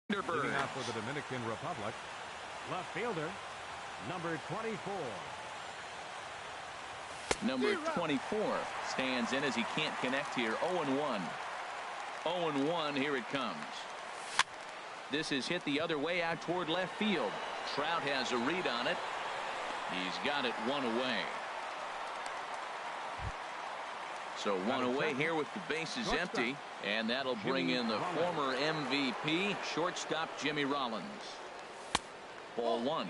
Leading out for the Dominican Republic, left fielder, number 24. Number 24 stands in as he can't connect here. 0-1. 0-1, here it comes. This is hit the other way out toward left field. Trout has a read on it. He's got it one away. So one away here with the bases empty. And that'll bring in the former MVP, shortstop Jimmy Rollins. Ball one.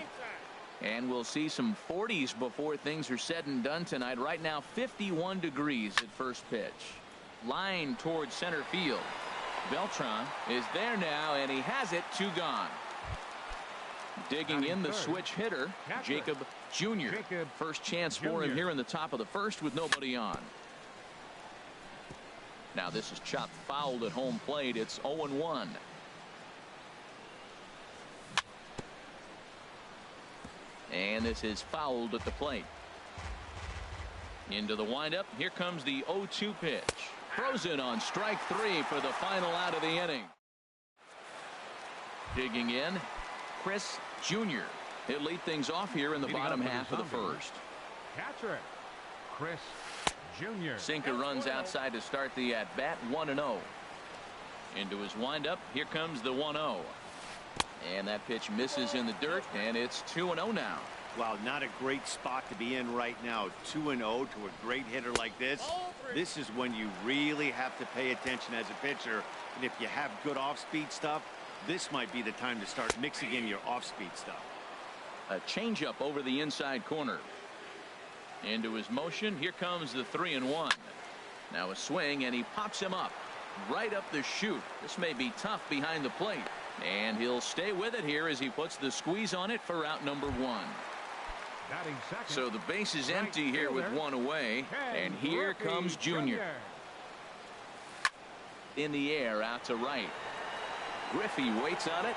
And we'll see some 40s before things are said and done tonight. Right now 51 degrees at first pitch. Line towards center field. Beltran is there now, and he has it. 2 gone. Digging in the switch hitter, Jacob Jr. First chance for him here in the top of the first with nobody on. Now this is chopped fouled at home plate. It's 0-1. And this is fouled at the plate. Into the windup. Here comes the 0-2 pitch. Throws it on strike 3 for the final out of the inning. Digging in, Chris Jr. He'll lead things off here in the bottom half of the first. Catcher, Chris Jr. Sinker runs outside to start the at-bat. 1-0. Into his windup. Here comes the 1-0. And that pitch misses in the dirt, and it's 2-0 now. Wow, not a great spot to be in right now. 2-0 to a great hitter like this. This is when you really have to pay attention as a pitcher. And if you have good off-speed stuff, this might be the time to start mixing in your off-speed stuff. A changeup over the inside corner. Into his motion. Here comes the 3-1. Now a swing, and he pops him up right up the chute. This may be tough behind the plate. And he'll stay with it here as he puts the squeeze on it for out number 1. So the base is empty here with 1 away. And here comes Jr. In the air out to right. Griffey waits on it.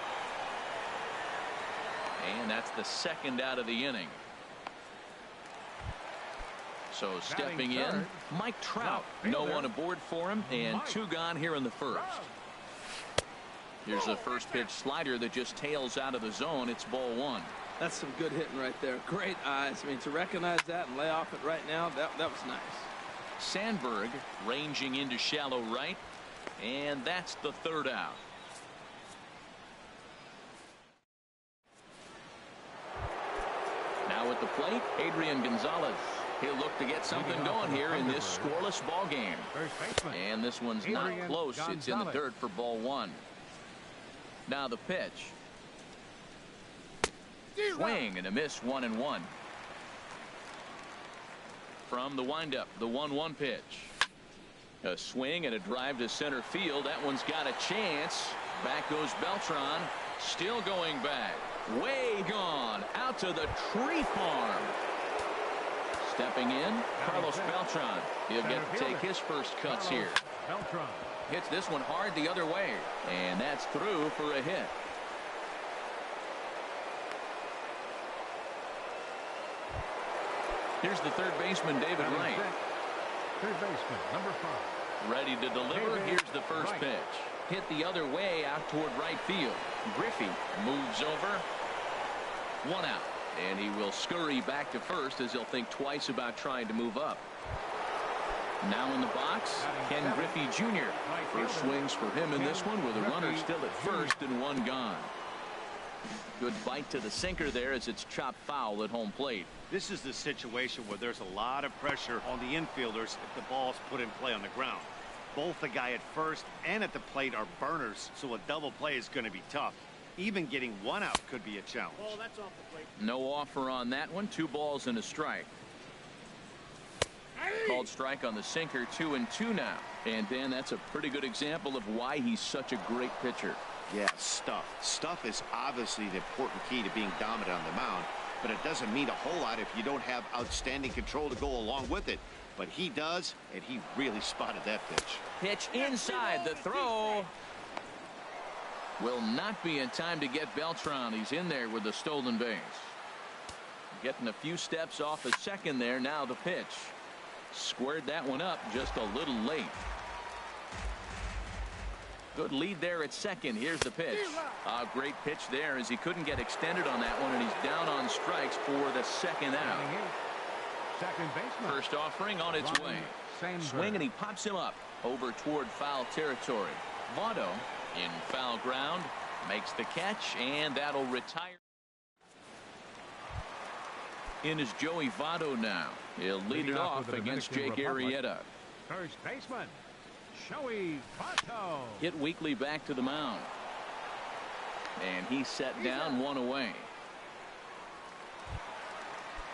And that's the second out of the inning. So stepping in, Mike Trout. No one aboard for him, and 2 gone here in the first. Here's a first pitch slider that just tails out of the zone. It's ball 1. That's some good hitting right there. Great eyes. I mean, to recognize that and lay off it right now, that was nice. Sandberg ranging into shallow right, and that's the 3rd out. Now at the plate, Adrian Gonzalez. He'll look to get something going here in this scoreless ball game. And this one's not close. It's in the dirt for ball 1. Now the pitch. Swing and a miss. 1-1. From the windup, the 1-1 pitch. A swing and a drive to center field. That one's got a chance. Back goes Beltran. Still going back. Way gone. Out to the tree farm. Stepping in, Carlos Beltran. He'll get to take his first cuts here. Hits this one hard the other way. And that's through for a hit. Here's the third baseman, David Wright. Third baseman, number 5. Ready to deliver. Here's the first pitch. Hit the other way out toward right field. Griffey moves over. 1 out. And he will scurry back to first as he'll think twice about trying to move up. Now in the box, Ken Griffey Jr. First swings for him in this one with a runner still at first and 1 gone. Good bite to the sinker there as it's chopped foul at home plate. This is the situation where there's a lot of pressure on the infielders if the ball's put in play on the ground. Both the guy at first and at the plate are burners, so a double play is going to be tough. Even getting 1 out could be a challenge. That's off the plate. No offer on that one. 2 balls and a strike. Called strike on the sinker. 2-2 now. And Dan, that's a pretty good example of why he's such a great pitcher. Yeah, stuff is obviously the important key to being dominant on the mound, but it doesn't mean a whole lot if you don't have outstanding control to go along with it. But he does, and he really spotted that pitch. Pitch inside. The throw will not be in time to get Beltran. He's in there with the stolen base. Getting a few steps off the second there. Now the pitch. Squared that one up just a little late. Good lead there at second. Here's the pitch. A great pitch there as he couldn't get extended on that one, and he's down on strikes for the second out. Second baseman. First offering on its way. Swing, and he pops him up over toward foul territory. Votto in foul ground makes the catch, and that'll retire. In is Joey Votto now. He'll lead it off against Jake Arrieta. First baseman, Joey Votto. Hit weekly back to the mound. And he's set down, one away.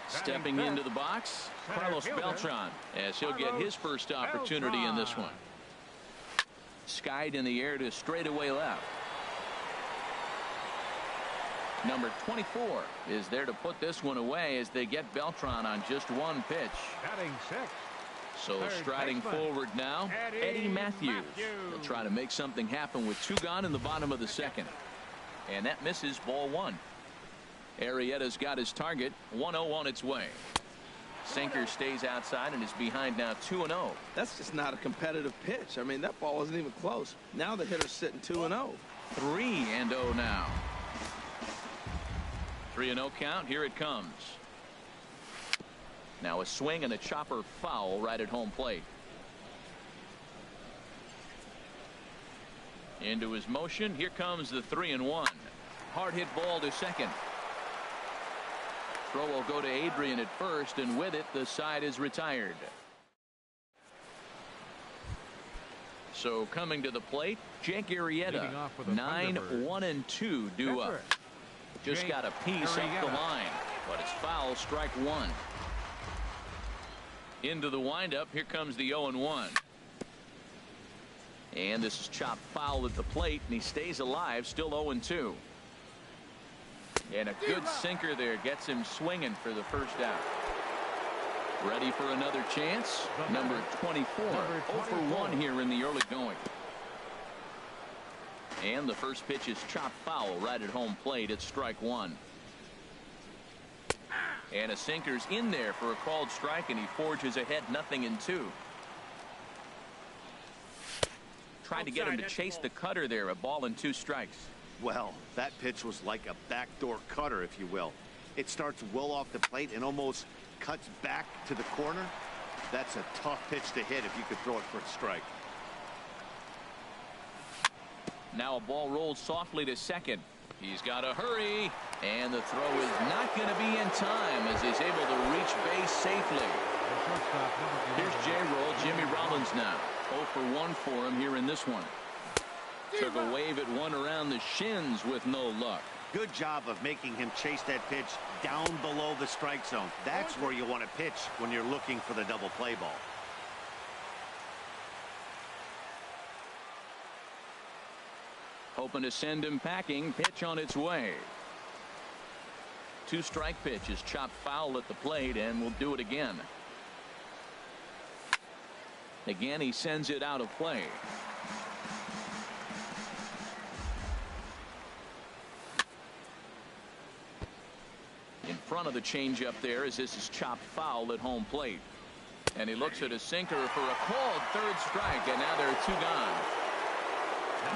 Stepping into the box, Carlos Beltran, as he'll get his first opportunity in this one. Skied in the air to straightaway left. Number 24 is there to put this one away as they get Beltran on just one pitch. Batting sixth. So striding forward now, Eddie Matthews. He'll try to make something happen with two gone in the bottom of the second. And that misses, ball one. Arrieta's got his target, 1-0 on its way. Sinker stays outside and is behind now 2-0. That's just not a competitive pitch. I mean, that ball wasn't even close. Now the hitter's sitting 2-0. 3-0 now. 3-0 count. Here it comes. Now a swing and a chopper foul right at home plate. Into his motion. Here comes the 3-1. Hard hit ball to second. Throw will go to Adrian at first, and with it the side is retired. So coming to the plate, Jake Arrieta. 9-1-2 due up. Just got a piece up the line, but it's foul, strike one. Into the windup. Here comes the 0-1. And this is chopped foul at the plate, and he stays alive, still 0-2. And a good sinker there gets him swinging for the first out. Ready for another chance. Number 24. 0-for-1 here in the early going. And the first pitch is chopped foul right at home plate. It's strike one. And a sinker's in there for a called strike, and he forges ahead 0-2. Trying to get him to chase the cutter there. A ball and 2 strikes. Well, that pitch was like a backdoor cutter, if you will. It starts well off the plate and almost cuts back to the corner. That's a tough pitch to hit if you could throw it for a strike. Now a ball rolls softly to second. He's got to hurry, and the throw is not going to be in time as he's able to reach base safely. Here's J-Roll, Jimmy Rollins now. 0-for-1 for him here in this one. Took a wave at one around the shins with no luck. Good job of making him chase that pitch down below the strike zone. That's where you want to pitch when you're looking for the double play ball. Hoping to send him packing. Pitch on its way. 2-strike pitch is chopped foul at the plate, and will do it again. Again, he sends it out of play. In front of the changeup there as this is chopped foul at home plate. And he looks at a sinker for a called third strike, and now there are 2 gone.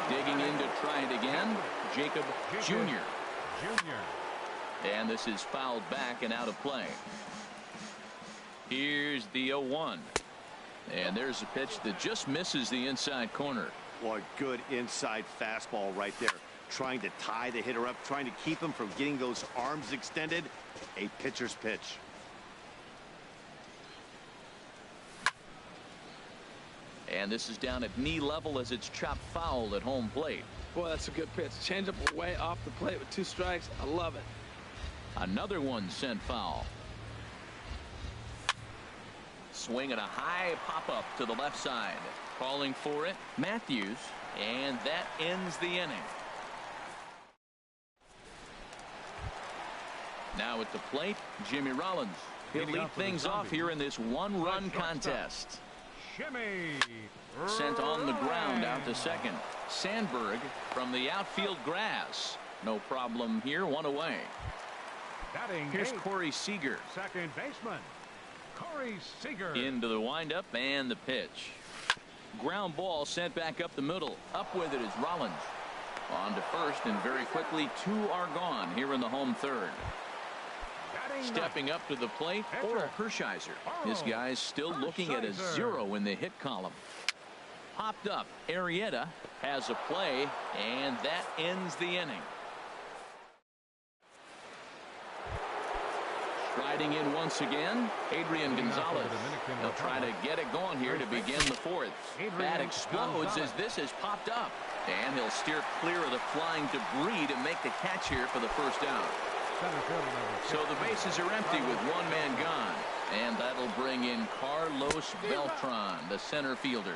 Digging in to try it again, Jacob Jr. And this is fouled back and out of play. Here's the 0-1. And there's a pitch that just misses the inside corner. Boy, good inside fastball right there. Trying to tie the hitter up, trying to keep him from getting those arms extended. A pitcher's pitch. And this is down at knee level as it's chopped foul at home plate. Boy, that's a good pitch. Change up way off the plate with 2 strikes. I love it. Another one sent foul. Swing and a high pop-up to the left side. Calling for it, Matthews. And that ends the inning. Now at the plate, Jimmy Rollins. He'll lead things off here in this 1-run contest. Sent on the ground out to second. Sandberg from the outfield grass. No problem here, 1 away. Here's Corey Seager. Second baseman, Corey Seager. Into the windup and the pitch. Ground ball sent back up the middle. Up with it is Rollins. On to first, and very quickly 2 are gone here in the home third. Stepping up to the plate, Oral Hershiser. This guy's still looking at a 0 in the hit column. Popped up. Arrieta has a play, and that ends the inning. Striding in once again, Adrian Gonzalez. He'll try to get it going here to begin the fourth. Bat explodes as this has popped up. And he'll steer clear of the flying debris to make the catch here for the first out. So the bases are empty with 1 man gone. And that'll bring in Carlos Beltran, the center fielder.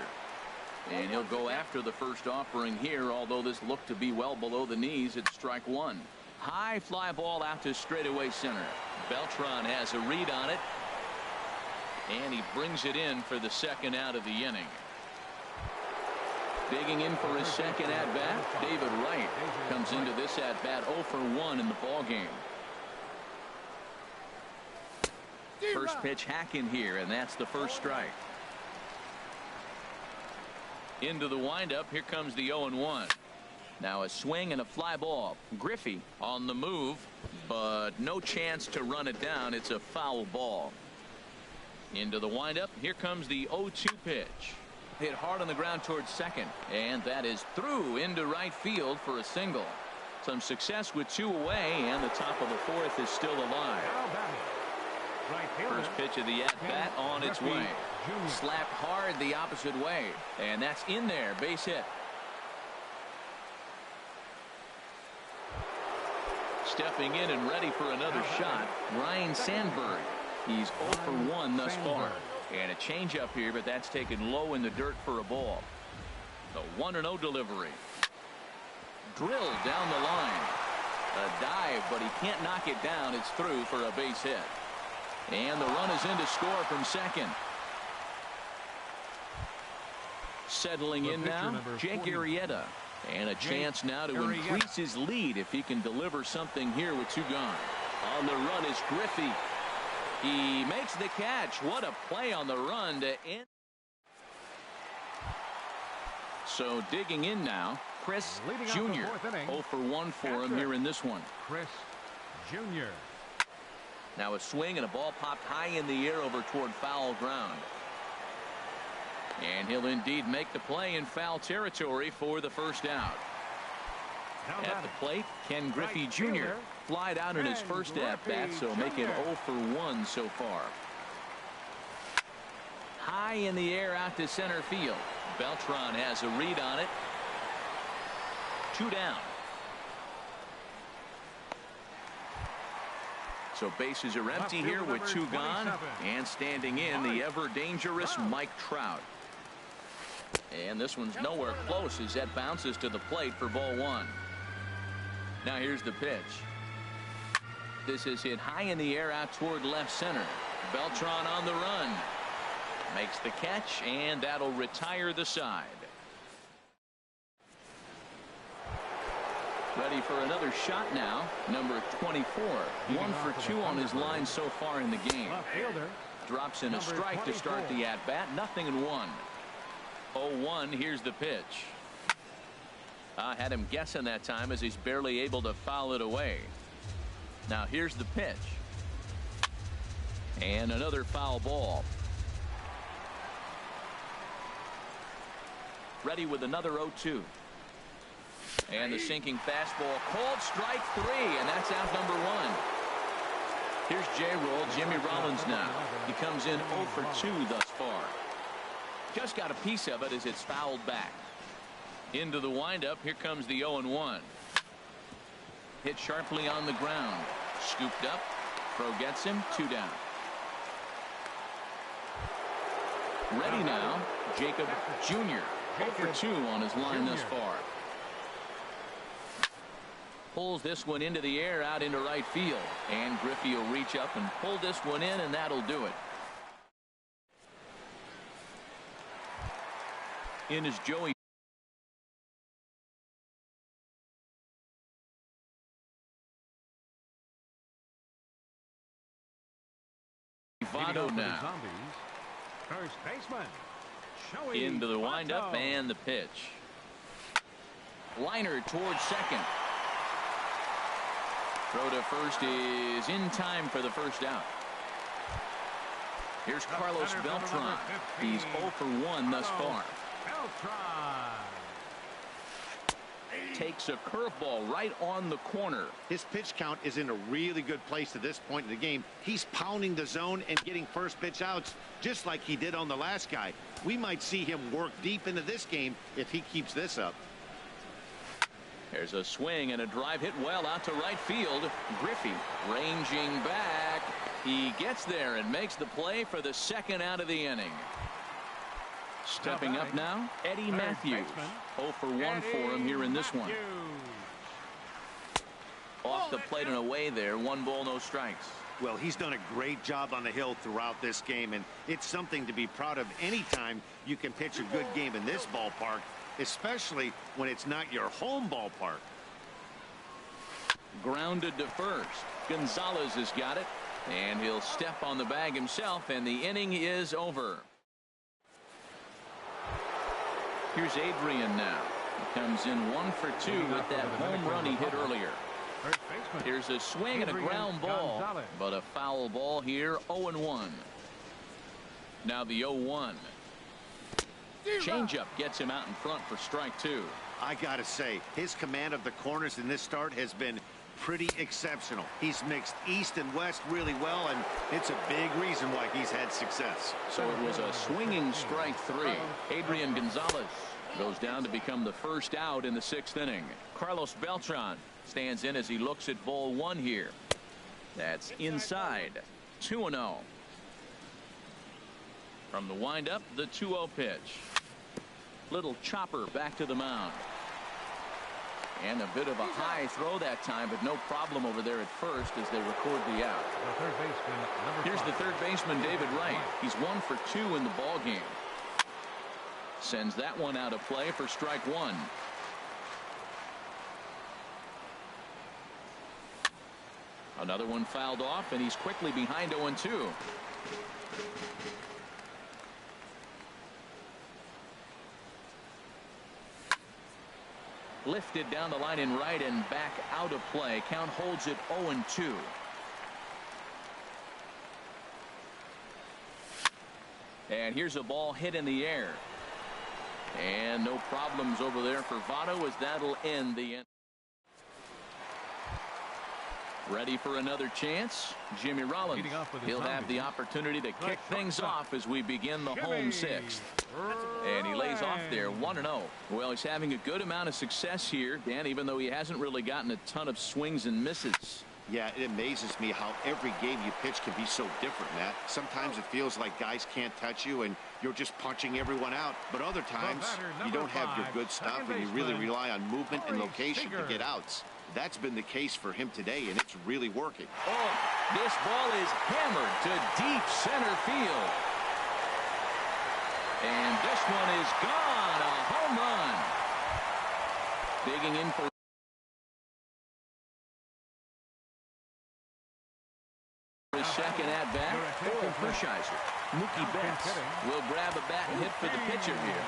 And he'll go after the first offering here, although this looked to be well below the knees at strike 1. High fly ball out to straightaway center. Beltran has a read on it. And he brings it in for the second out of the inning. Digging in for his second at-bat, David Wright comes into this at-bat 0 for 1 in the ballgame. First pitch hack in here, and that's the first strike. Into the windup, here comes the 0-1. Now a swing and a fly ball. Griffey on the move, but no chance to run it down. It's a foul ball. Into the windup, here comes the 0-2 pitch. Hit hard on the ground towards second, and that is through into right field for a single. Some success with 2 away, and the top of the fourth is still alive. First pitch of the at-bat on its way. Slapped hard the opposite way, and that's in there. Base hit. Stepping in and ready for another shot, Ryan Sandberg. He's 0 for 1 thus far. And a changeup here, but that's taken low in the dirt for a ball. The 1-0 delivery. Drilled down the line. A dive, but he can't knock it down. It's through for a base hit. And the run is in to score from second. Settling in now, Jake Arrieta. And a chance now to increase his lead if he can deliver something here with 2 gone. On the run is Griffey. He makes the catch. What a play on the run to end. So digging in now, Chris Jr. 0 for 1 for him here in this one. Chris Jr. Now a swing and a ball popped high in the air over toward foul ground. And he'll indeed make the play in foul territory for the first out. At the plate, Ken Griffey Jr. flied out in his first at-bat, so make it 0 for 1 so far. High in the air out to center field. Beltran has a read on it. 2 down. So bases are empty here with 2 gone. And standing in, the ever-dangerous Mike Trout. And this one's nowhere close as that bounces to the plate for ball 1. Now here's the pitch. This is hit high in the air out toward left center. Beltran on the run. Makes the catch, and that'll retire the side. Ready for another shot now. Number 24. 1 for 2 on his line so far in the game. Drops in a strike to start the at-bat. 0-1. 0-1. Here's the pitch. I had him guessing that time as he's barely able to foul it away. Now here's the pitch. And another foul ball. Ready with another 0-2. And the sinking fastball called strike 3, and that's out number 1. Here's J-Roll, Jimmy Rollins now. He comes in 0 for 2 thus far. Just got a piece of it as it's fouled back. Into the windup, here comes the 0-1. Hit sharply on the ground. Scooped up. Throw gets him. 2 down. Ready now, Jacob Jr. 0 for 2 on his line thus far. Pulls this one into the air out into right field. And Griffey will reach up and pull this one in, and that'll do it. In is Joey Votto now. First baseman Into the windup and the pitch. Liner towards second. Throw to first is in time for the first out. Here's Carlos Beltran. He's 0 for 1 thus far. Takes a curveball right on the corner. His pitch count is in a really good place at this point in the game. He's pounding the zone and getting first pitch outs just like he did on the last guy. We might see him work deep into this game if he keeps this up. There's a swing and a drive hit well out to right field. Griffey ranging back. He gets there and makes the play for the second out of the inning. Stepping up now, Eddie Matthews. 0 for 1 for him here in this one. Off the plate and away there. 1 ball, no strikes. Well, he's done a great job on the hill throughout this game, and it's something to be proud of anytime you can pitch a good game in this ballpark, especially when it's not your home ballpark. Grounded to first. Gonzalez has got it, and he'll step on the bag himself, and the inning is over. Here's Adrian now. He comes in 1 for 2 with that home run he hit earlier. Here's a swing and a ground ball, but a foul ball here. 0-1. Now the 0-1. Changeup gets him out in front for strike 2. I gotta say, his command of the corners in this start has been pretty exceptional. He's mixed east and west really well, and it's a big reason why he's had success. So it was a swinging strike 3. Adrian Gonzalez goes down to become the first out in the 6th inning. Carlos Beltran stands in as he looks at ball 1 here. That's inside. 2-0. From the windup, the 2-0 pitch. Little chopper back to the mound. And a bit of a high throw that time, but no problem over there at first as they record the out. Here's the third baseman, David Wright. He's 1 for 2 in the ball game. Sends that one out of play for strike 1. Another one fouled off, and he's quickly behind 0-2. Lifted down the line in right and back out of play. Count holds it 0-2. And here's a ball hit in the air. And no problems over there for Votto as that'll end the end. Ready for another chance. Jimmy Rollins. He'll have the opportunity to kick things off as we begin the home 6th. And he lays off there 1-0. Well, he's having a good amount of success here, Dan, even though he hasn't really gotten a ton of swings and misses. Yeah, it amazes me how every game you pitch can be so different, Matt. Sometimes it feels like guys can't touch you and you're just punching everyone out. But other times you don't have your good stuff and you really rely on movement and location to get outs. That's been the case for him today, and it's really working. Oh, this ball is hammered to deep center field. And this one is gone. A home run. Digging in for his second at bat. Orel Hershiser. Mookie Betts will grab a bat and hit for the pitcher here.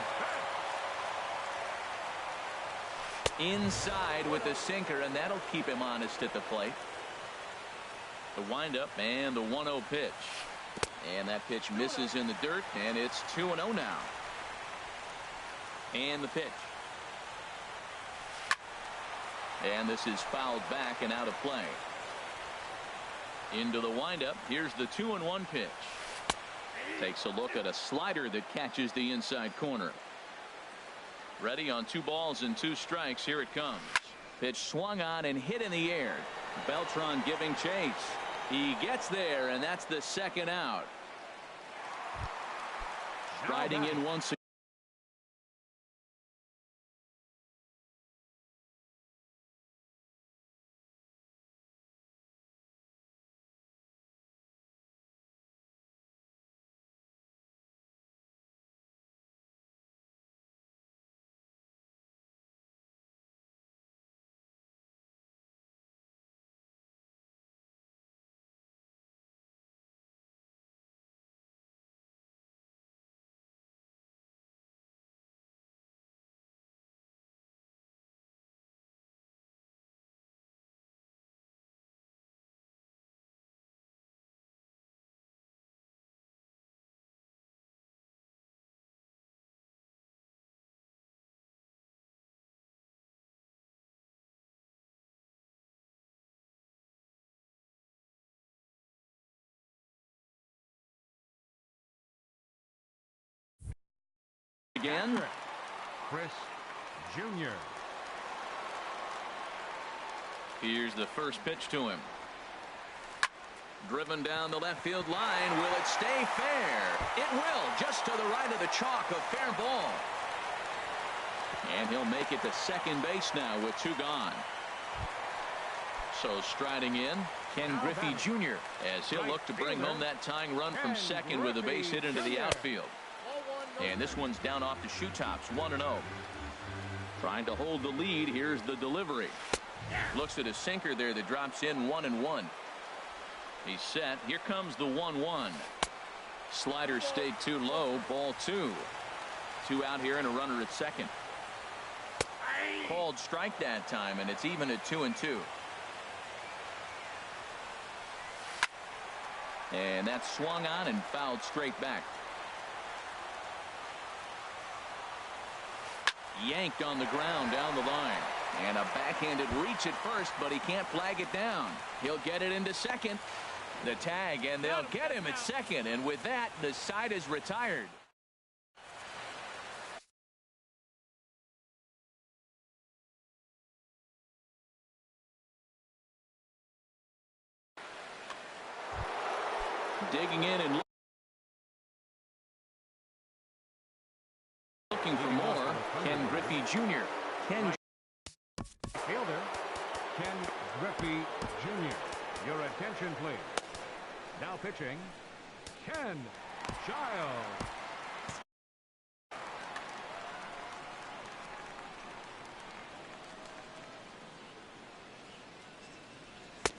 Inside with the sinker, and that'll keep him honest at the plate. The windup and the 1-0 pitch. And that pitch misses in the dirt, and it's 2-0 now. And the pitch. And this is fouled back and out of play. Into the windup. Here's the 2-1 pitch. Takes a look at a slider that catches the inside corner. Ready on 2 balls and 2 strikes. Here it comes. Pitch swung on and hit in the air. Beltran giving chase. He gets there, and that's the second out. Striding in once again. again. Chris Jr. Here's the first pitch to him. Driven down the left field line. Will it stay fair? It will, just to the right of the chalk. A fair ball. And he'll make it to second base now with 2 gone. So striding in, Ken Griffey Jr. as he'll look to bring home that tying run from second with a base hit into the outfield. And this one's down off the shoe tops, 1-0. Trying to hold the lead. Here's the delivery. Looks at a sinker there that drops in 1-1. He's set. Here comes the 1-1. Slider stayed too low. Ball 2. 2 out here and a runner at second. Called strike that time, and it's even at 2-2. And that's swung on and fouled straight back. Yanked on the ground down the line. And a backhanded reach at first, but he can't flag it down. He'll get it into second. The tag, and they'll get him at second. And with that, the side is retired. Digging in and looking for more. Ken Griffey Jr. Fielder, Ken Griffey Jr. Your attention, please. Now pitching, Ken Giles.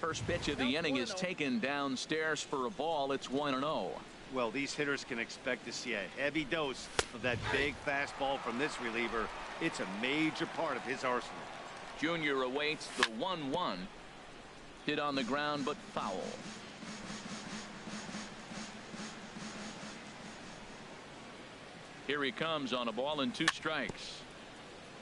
First pitch of the inning is taken downstairs for a ball. It's 1-0. Well, these hitters can expect to see a heavy dose of that big fastball from this reliever. It's a major part of his arsenal. Junior awaits the 1-1. Hit on the ground, but foul. Here he comes on a ball and 2 strikes.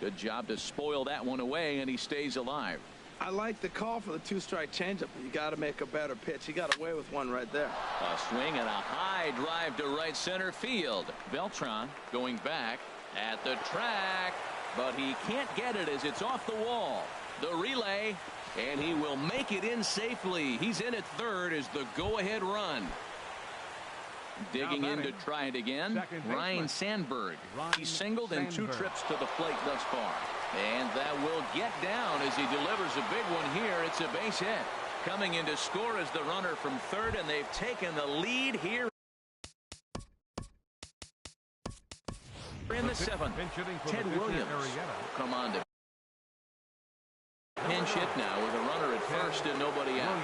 Good job to spoil that one away, and he stays alive. I like the call for the 2-strike changeup, but you got to make a better pitch. He got away with one right there. A swing and a high drive to right center field. Beltran going back at the track, but he can't get it as it's off the wall. The relay, and he will make it in safely. He's in at third as the go-ahead run. Digging in to try it again, Ryan Sandberg. He singled in 2 trips to the plate thus far. And that will get down as he delivers a big one here. It's a base hit. Coming in to score is the runner from third, and they've taken the lead here in the 7th. Ted Williams will come on to pinch hit now with a runner at first and nobody out.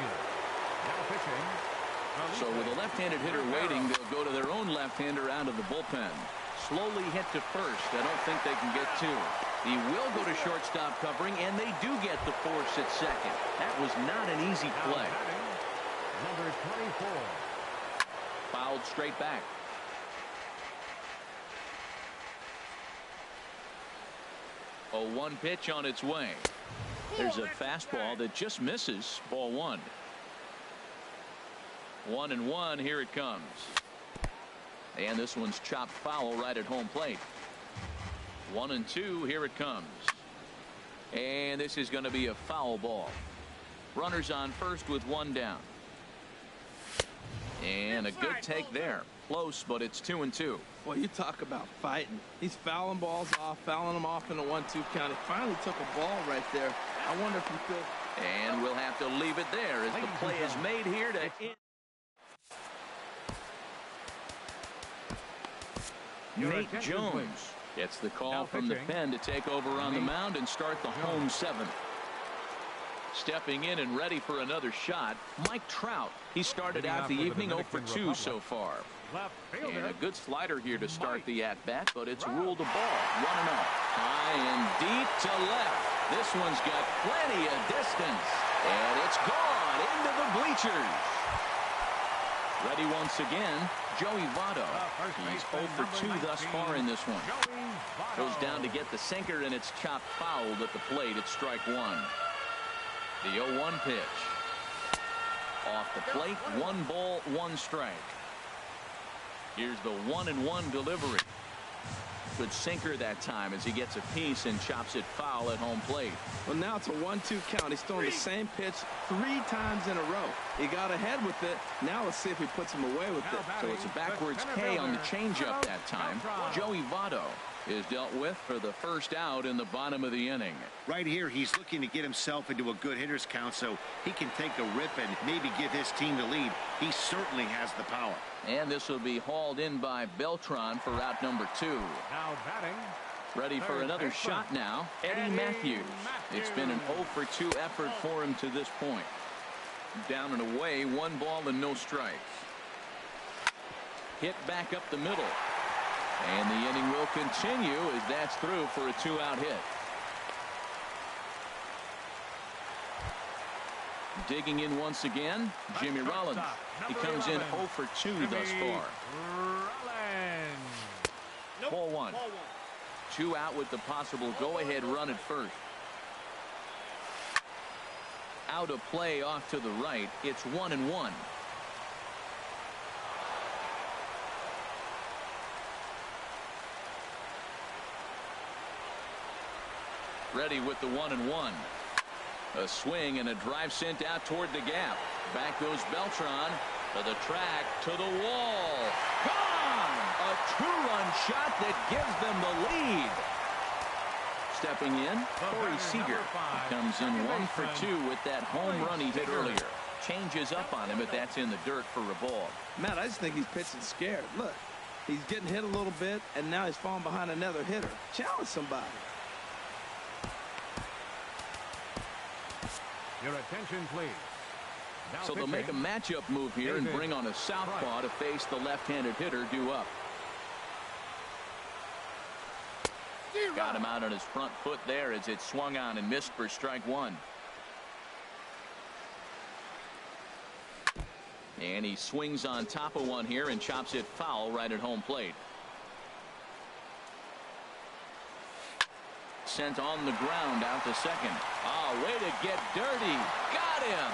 So with a left-handed hitter waiting, they'll go to their own left-hander out of the bullpen. Slowly hit to first. I don't think they can get 2. He will go to shortstop covering, and they do get the force at second. That was not an easy play. Number 24. Fouled straight back. A 1 pitch on its way. There's a fastball that just misses. Ball 1. 1-1. Here it comes. And this one's chopped foul right at home plate. 1-2. Here it comes. And this is going to be a foul ball. Runners on first with 1 down. And a good take there. Close, but it's 2-2. Well, you talk about fighting. He's fouling balls off, fouling them off in a 1-2 count. He finally took a ball right there. I wonder if he could. And we'll have to leave it there as the play is made here to end. Nate Jones gets the call from the pen to take over on the mound and start the home 7th. Stepping in and ready for another shot, Mike Trout. He started out the evening 0 for 2 so far. And a good slider here to start the at-bat, but it's ruled a ball. 1-0. High and deep to left. This one's got plenty of distance. And it's gone into the bleachers. Ready once again, Joey Votto. He's 0 for 2 thus far in this one. Goes down to get the sinker, and it's chopped fouled at the plate. It's strike 1. The 0-1 pitch. Off the plate, 1 ball, 1 strike. Here's the 1-1 delivery. good sinker that time as he gets a piece and chops it foul at home plate. Well, now it's a 1-2 count. He's throwing the same pitch 3 times in a row. He got ahead with it. Now let's see if he puts him away with it. So it's a backwards K on the changeup that time. Joey Votto is dealt with for the first out in the bottom of the inning. Right here, he's looking to get himself into a good hitter's count so he can take a rip and maybe give his team the lead. He certainly has the power. And this will be hauled in by Beltran for out number 2. Now batting. Ready for another shot now, Eddie Matthews. It's been an 0 for 2 effort for him to this point. Down and away, 1 ball and no strikes. Hit back up the middle. And the inning will continue as that's through for a 2-out hit. Digging in once again, Jimmy Rollins. He comes in 0 for 2 thus far. Ball 1. 2 out with the possible go-ahead run at first. Out of play off to the right. It's 1-1. Ready with the 1-1. A swing and a drive sent out toward the gap. Back goes Beltran to the track, to the wall. Gone! A 2-run shot that gives them the lead. Stepping in, Corey Seager comes in 1 for 2 with that home run he hit earlier. Changes up on him, but that's in the dirt for a ball. Matt, I just think he's pitching scared. Look, he's getting hit a little bit, and now he's falling behind another hitter. Challenge somebody. Your attention, please. Now So they'll make a matchup move here and bring on a southpaw to face the left-handed hitter due up. Got him out on his front foot there as it swung on and missed for strike 1. And he swings on top of one here and chops it foul right at home plate. Sent on the ground out to second. Oh, way to get dirty. Got him.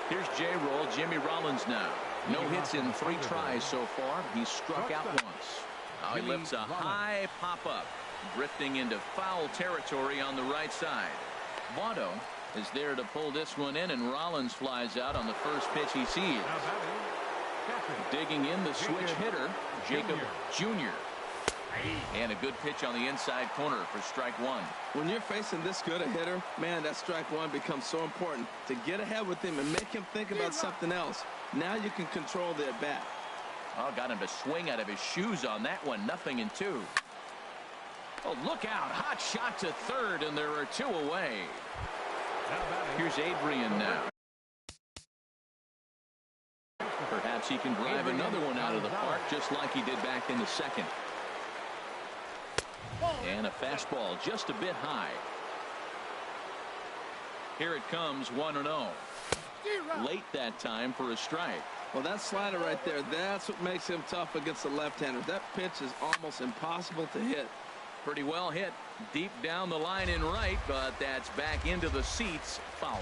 Here's J-Roll, Jimmy Rollins now. No hits in 3 tries so far. He's struck out once. Now he lifts a high pop-up, drifting into foul territory on the right side. Votto is there to pull this one in, and Rollins flies out on the first pitch he sees. Digging in the switch hitter, Jacob Jr. And a good pitch on the inside corner for strike 1. When you're facing this good a hitter, man, that strike 1 becomes so important to get ahead with him and make him think about something else. Now you can control the at-bat. Oh, got him to swing out of his shoes on that one. 0-2. Oh, look out. Hot shot to third, and there are 2 away. Here's Adrian now. Perhaps he can drive another one out of the park just like he did back in the second. And a fastball just a bit high. Here it comes, 1-0. Late that time for a strike. Well, that slider right there, that's what makes him tough against the left-hander. That pitch is almost impossible to hit. Pretty well hit deep down the line in right, but that's back into the seats. Foul.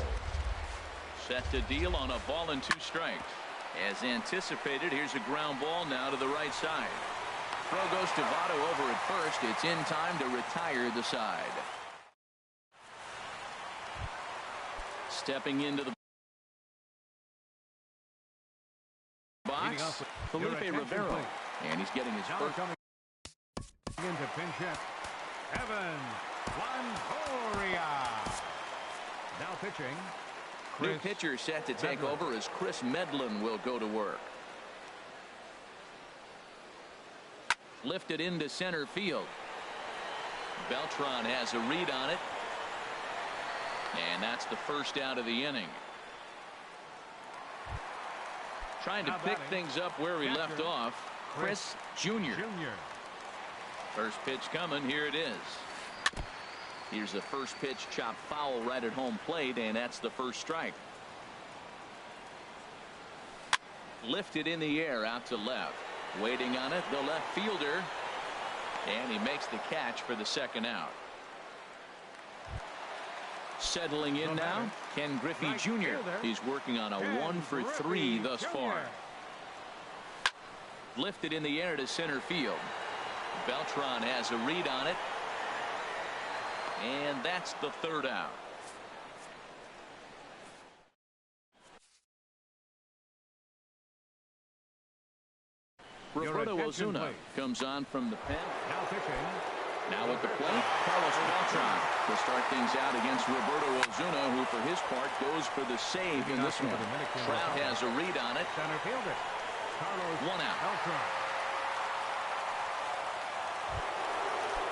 Set to deal on a ball and 2 strikes. As anticipated, here's a ground ball now to the right side. Throw goes to Votto over at first. It's in time to retire the side. Stepping into the box, Felipe Rivero. And he's getting his first. Into pinch hit. Evan Longoria. Now pitching. New pitcher set to take over as Chris Medlin will go to work. Lifted into center field. Beltran has a read on it. And that's the first out of the inning. Trying to pick things up where he left off, Chris Jr. First pitch coming. Here it is. Here's the first pitch, chopped foul right at home plate, and that's the first strike. Lifted in the air out to left. Waiting on it, the left fielder. And he makes the catch for the second out. Settling in now, Ken Griffey Jr. He's working on a 1 for 3 thus far. lifted in the air to center field. Beltran has a read on it. And that's the third out. Roberto Ozuna comes on from the pen. Now pitching. Now at the plate, Carlos Beltran to start things out against Roberto Ozuna, who for his part goes for the save in this one. Trout has a read on it. Center fielder. Carlos One out. Beltran.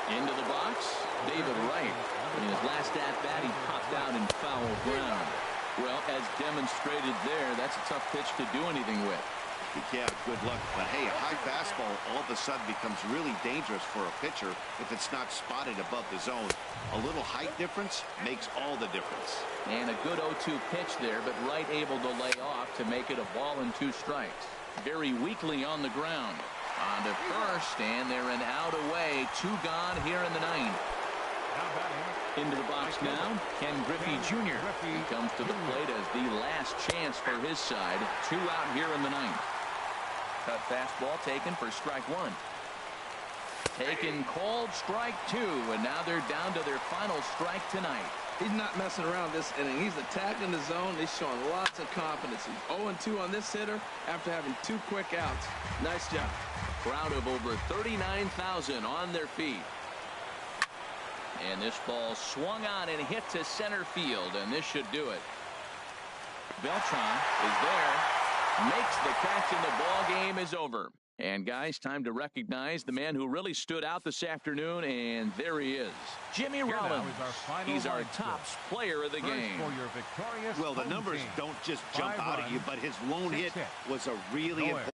Into the box, David Wright. In his last at-bat, he popped out in foul ground. Well, as demonstrated there, that's a tough pitch to do anything with. Yeah, good luck. But hey, a high fastball all of a sudden becomes really dangerous for a pitcher if it's not spotted above the zone. A little height difference makes all the difference. And a good 0-2 pitch there, but Wright able to lay off to make it a ball and 2 strikes. Very weakly on the ground. On to first, and they're an out away. 2 gone here in the 9th. Into the box now, Ken Griffey Jr. He comes to the plate as the last chance for his side. 2 out here in the 9th. Cut fastball taken for strike 1. Taken, called, strike 2, and now they're down to their final strike tonight. He's not messing around this inning. He's attacking the zone. He's showing lots of confidence. He's 0-2 on this hitter after having 2 quick outs. Nice job. Crowd of over 39,000 on their feet. And this ball swung on and hit to center field, and this should do it. Beltran is there, makes the catch, and the ball game is over. And guys, time to recognize the man who really stood out this afternoon, and there he is, Jimmy Rollins. He's our top player of the game. Well, the numbers don't just jump out at you, but his lone hit was a really important